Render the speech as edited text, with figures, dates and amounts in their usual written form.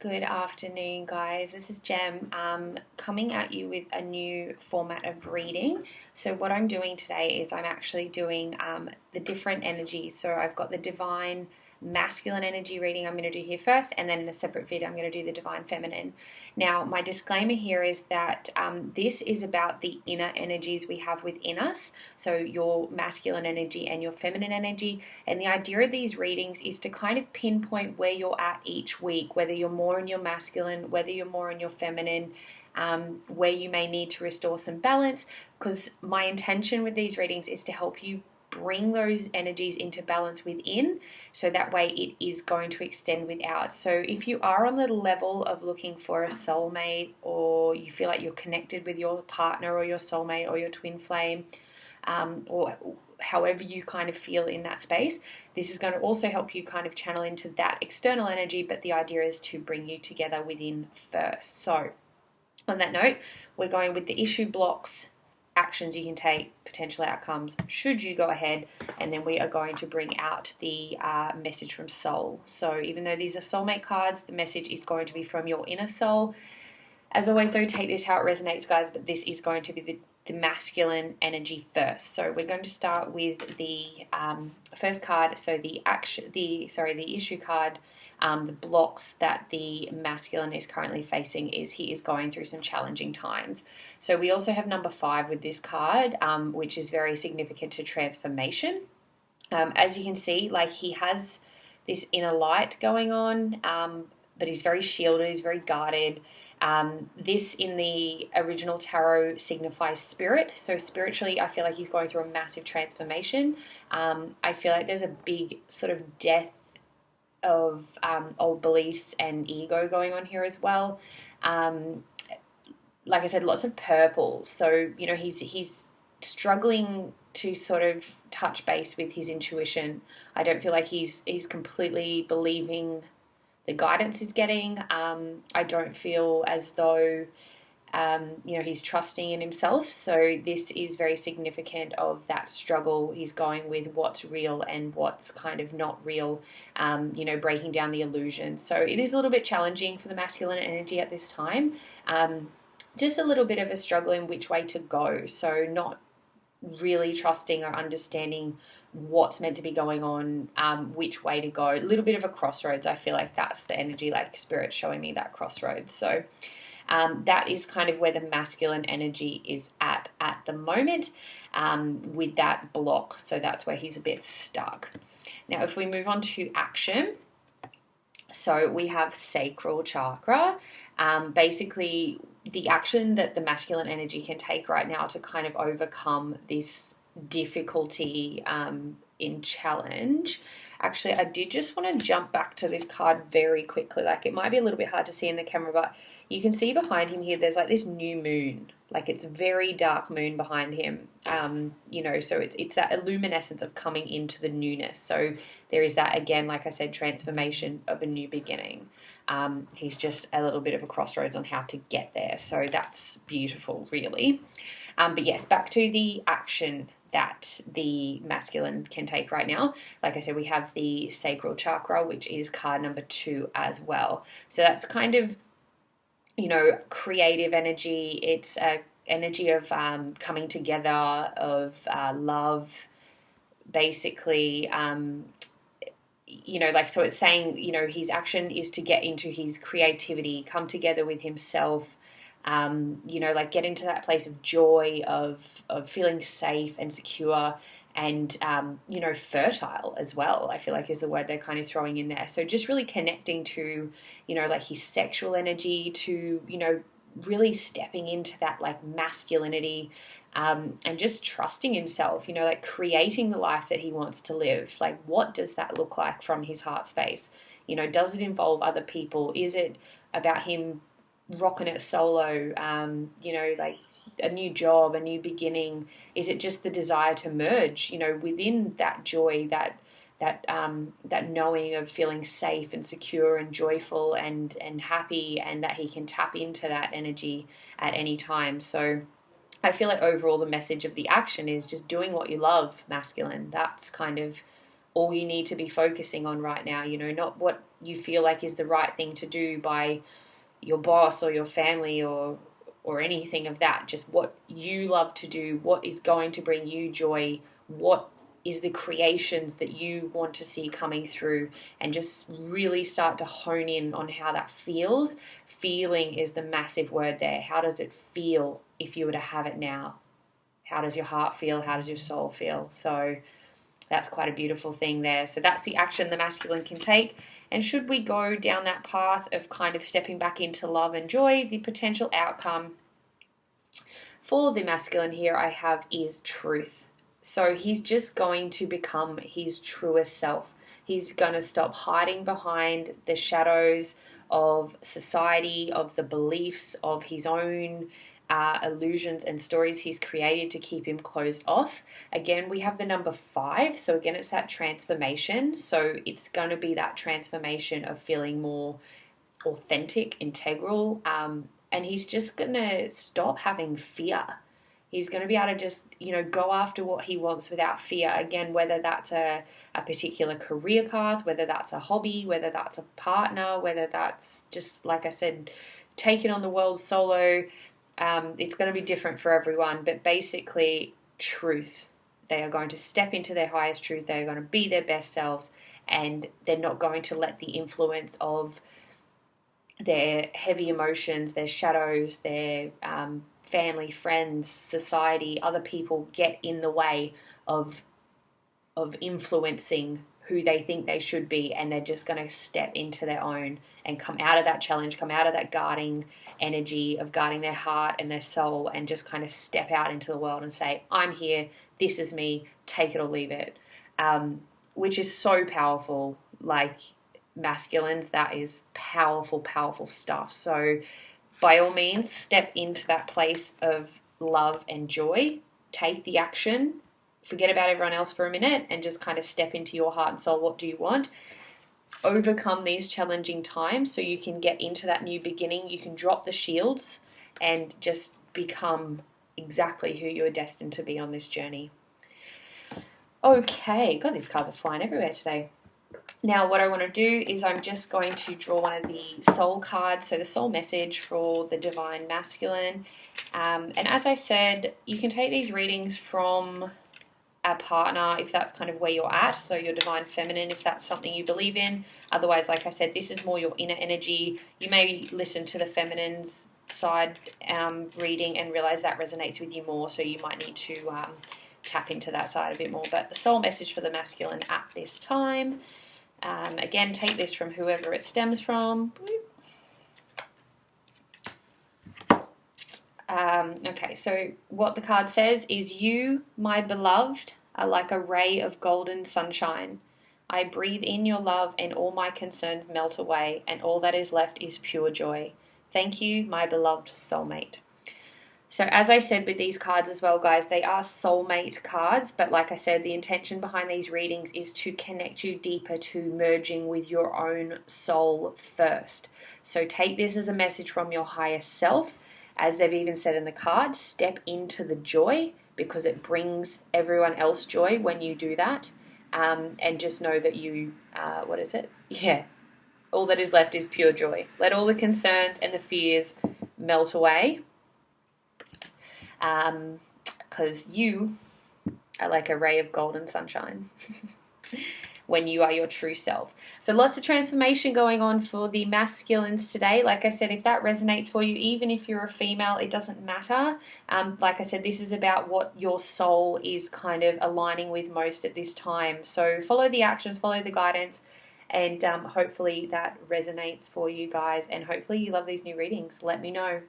Good afternoon, guys. This is Jem coming at you with a new format of reading. So, what I'm doing today is I'm actually doing the different energies. So, I've got the divine masculine energy reading I'm going to do here first, and then in a separate video, I'm going to do the divine feminine. Now, my disclaimer here is that this is about the inner energies we have within us. So, your masculine energy and your feminine energy. And the idea of these readings is to kind of pinpoint where you're at each week, whether you're more in your masculine, whether you're more in your feminine, where you may need to restore some balance. Because my intention with these readings is to help you bring those energies into balance within, so that way it is going to extend without. So if you are on the level of looking for a soulmate, or you feel like you're connected with your partner or your soulmate or your twin flame, or however you kind of feel in that space, this is going to also help you kind of channel into that external energy, but the idea is to bring you together within first. So on that note, we're going with the issue blocks, actions you can take, potential outcomes should you go ahead, and then we are going to bring out the message from soul. So even though these are soulmate cards, the message is going to be from your inner soul. As always though, take this how it resonates, guys, but this is going to be the masculine energy first. So we're going to start with the first card. So the issue card. The blocks that the masculine is currently facing is he is going through some challenging times. So we also have number 5 with this card, which is very significant to transformation. As you can see, like, he has this inner light going on, but he's very shielded, he's very guarded. This in the original tarot signifies spirit. So spiritually, I feel like he's going through a massive transformation. I feel like there's a big sort of death of old beliefs and ego going on here as well. Like I said, lots of purple. So, you know, he's struggling to sort of touch base with his intuition. I don't feel like he's completely believing the guidance he's getting. I don't feel as though he's trusting in himself. So this is very significant of that struggle. He's going with what's real and what's kind of not real, breaking down the illusion. So it is a little bit challenging for the masculine energy at this time. Just a little bit of a struggle in which way to go. So not really trusting or understanding what's meant to be going on, which way to go. A little bit of a crossroads. I feel like that's the energy, like spirit showing me that crossroads. So that is kind of where the masculine energy is at the moment, with that block. So that's where he's a bit stuck. Now, if we move on to action, so we have sacral chakra. Basically, the action that the masculine energy can take right now to kind of overcome this difficulty in challenge. Actually, I did just want to jump back to this card very quickly. Like, it might be a little bit hard to see in the camera, but you can see behind him here, there's like this new moon. Like, it's very dark moon behind him. So it's that luminescence of coming into the newness. So there is that, again, like I said, transformation of a new beginning. He's just a little bit of a crossroads on how to get there. So that's beautiful, really. But yes, back to the action that the masculine can take right now. Like I said, we have the sacral chakra, which is card number 2 as well. So that's kind of, creative energy. It's a energy of coming together, of love, basically. So it's saying, his action is to get into his creativity, come together with himself, get into that place of joy, of feeling safe and secure, and, fertile as well, I feel like is the word they're kind of throwing in there. So just really connecting to, his sexual energy, to, really stepping into that, like, masculinity, and just trusting himself, creating the life that he wants to live. Like, what does that look like from his heart space? Does it involve other people? Is it about him rocking it solo, a new job, a new beginning? Is it just the desire to merge, within that joy, that knowing of feeling safe and secure and joyful and happy, and that he can tap into that energy at any time? So I feel like overall the message of the action is just doing what you love, masculine. That's kind of all you need to be focusing on right now, you know, not what you feel like is the right thing to do by your boss or your family or anything of that. Just what you love to do, what is going to bring you joy, what is the creations that you want to see coming through, and just really start to hone in on how that feels. Feeling is the massive word there. How does it feel if you were to have it now? How does your heart feel? How does your soul feel? So that's quite a beautiful thing there. So that's the action the masculine can take. And should we go down that path of kind of stepping back into love and joy, the potential outcome for the masculine here I have is truth. So he's just going to become his truest self. He's going to stop hiding behind the shadows of society, of the beliefs, of his own illusions and stories he's created to keep him closed off. Again, we have the number 5. So again, it's that transformation. So it's going to be that transformation of feeling more authentic, integral, and he's just going to stop having fear. He's going to be able to just, you know, go after what he wants without fear. Again, whether that's a particular career path, whether that's a hobby, whether that's a partner, whether that's just, like I said, taking on the world solo. It's going to be different for everyone, but basically truth. They are going to step into their highest truth. They're going to be their best selves, and they're not going to let the influence of their heavy emotions, their shadows, their family, friends, society, other people get in the way of influencing who they think they should be, and they're just going to step into their own and come out of that challenge, come out of that guarding energy of guarding their heart and their soul, and just kind of step out into the world and say, I'm here, this is me, take it or leave it, which is so powerful. Like masculines, that is powerful, powerful stuff. So by all means, step into that place of love and joy. Take the action. Forget about everyone else for a minute and just kind of step into your heart and soul. What do you want? Overcome these challenging times so you can get into that new beginning. You can drop the shields and just become exactly who you are destined to be on this journey. Okay, God, these cards are flying everywhere today. Now, what I want to do is I'm just going to draw one of the soul cards, so the soul message for the divine masculine. And as I said, you can take these readings from a partner if that's kind of where you're at, so your divine feminine if that's something you believe in. Otherwise, like I said, this is more your inner energy. You may listen to the feminine's side reading and realize that resonates with you more, so you might need to tap into that side a bit more. But the soul message for the masculine at this time, again, take this from whoever it stems from. Okay, so what the card says is, you, my beloved, are like a ray of golden sunshine. I breathe in your love and all my concerns melt away, and all that is left is pure joy. Thank you, my beloved soulmate. So as I said with these cards as well, guys, they are soulmate cards, but like I said, the intention behind these readings is to connect you deeper to merging with your own soul first. So take this as a message from your higher self. As they've even said in the card, step into the joy, because it brings everyone else joy when you do that. And just know that you, what is it? Yeah, all that is left is pure joy. Let all the concerns and the fears melt away. Because you are like a ray of golden sunshine when you are your true self. So lots of transformation going on for the masculines today. Like I said, if that resonates for you, even if you're a female, it doesn't matter. Like I said, this is about what your soul is kind of aligning with most at this time. So follow the actions, follow the guidance, and hopefully that resonates for you guys, and hopefully you love these new readings. Let me know.